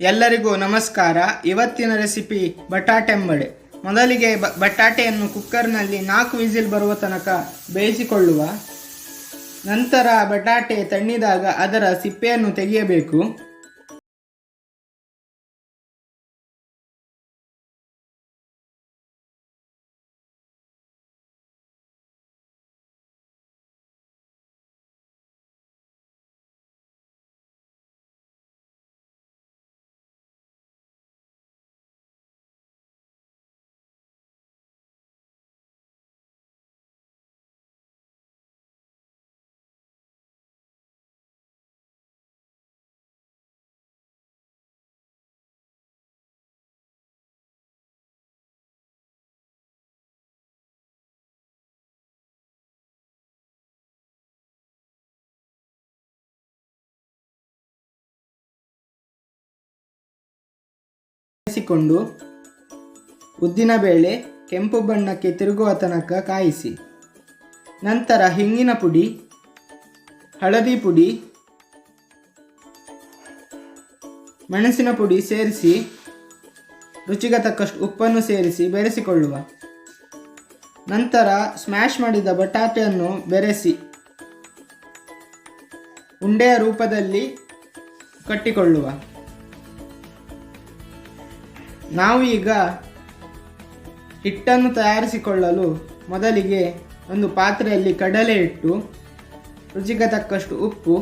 ಎಲ್ಲರಿಗೂ ನಮಸ್ಕಾರ. ಇವತ್ತಿನ ರೆಸಿಪಿ ಬಟಾಟೆ ಅಂಬಡೆ. ಮೊದಲಿಗೆ ಬಟಾಟೆಯನ್ನು ಕುಕ್ಕರ್ನಲ್ಲಿ 4 ವಿಸಿಲ್ ಬರುವ ತನಕ ಬೇಯಿಸಿಕೊಳ್ಳುವ. ನಂತರ ಬಟಾಟೆ ತಣ್ಣಿದಾಗ ಅದರ ಸಿಪ್ಪೆಯನ್ನು ತೆಗೆಯಬೇಕು. ಕೊಂಡು ಉದ್ದಿನ ಬೇಳೆ ಕೆಂಪು ಬಣ್ಣಕ್ಕೆ ತಿರುಗುವ ತನಕ ಕಾಯಿಸಿ. ನಂತರ ಹಿಂಗಿನ ಪುಡಿ, ಹಳದಿ ಪುಡಿ, ಮೆಣಸಿನ ಪುಡಿ ಸೇರಿಸಿ ರುಚಿಗೆ ತಕ್ಕಷ್ಟು ಉಪ್ಪನ್ನು ಸೇರಿಸಿ ಬೆರೆಸಿಕೊಳ್ಳುವ. ನಂತರ ಸ್ಮ್ಯಾಶ್ ಮಾಡಿದ ಬಟಾಟೆಯನ್ನು ಬೆರೆಸಿ ಉಂಡೆಯ ರೂಪದಲ್ಲಿ ಕಟ್ಟಿಕೊಳ್ಳುವ. ನಾವು ಈಗ ಹಿಟ್ಟನ್ನು ತಯಾರಿಸಿಕೊಳ್ಳಲು ಮೊದಲಿಗೆ ಒಂದು ಪಾತ್ರೆಯಲ್ಲಿ ಕಡಲೆ ಹಿಟ್ಟು, ರುಚಿಗೆ ತಕ್ಕಷ್ಟು ಉಪ್ಪು,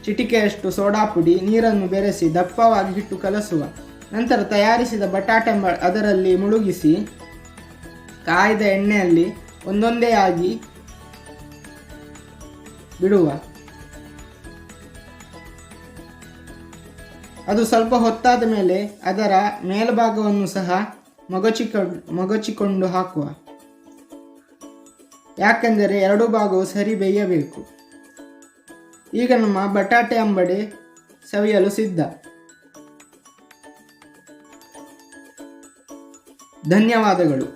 ಚಿಟಿಕೆಯಷ್ಟು ಸೋಡಾ ಪುಡಿ, ನೀರನ್ನು ಬೆರೆಸಿ ದಪ್ಪವಾಗಿ ಹಿಟ್ಟು ಕಲಸುವ. ನಂತರ ತಯಾರಿಸಿದ ಬಟಾಟೆ ಅದರಲ್ಲಿ ಮುಳುಗಿಸಿ ಕಾಯ್ದ ಎಣ್ಣೆಯಲ್ಲಿ ಒಂದೊಂದೇ ಆಗಿ ಬಿಡುವ. ಅದು ಸ್ವಲ್ಪ ಹೊತ್ತಾದ ಮೇಲೆ ಅದರ ಮೇಲ್ಭಾಗವನ್ನು ಸಹ ಮಗಚಿಕೊಂಡು ಹಾಕುವ. ಯಾಕೆಂದರೆ ಎರಡೂ ಭಾಗವು ಸರಿ ಬೇಯಬೇಕು. ಈಗ ನಮ್ಮ ಬಟಾಟೆ ಅಂಬಡೆ ಸವಿಯಲು ಸಿದ್ಧ. ಧನ್ಯವಾದಗಳು.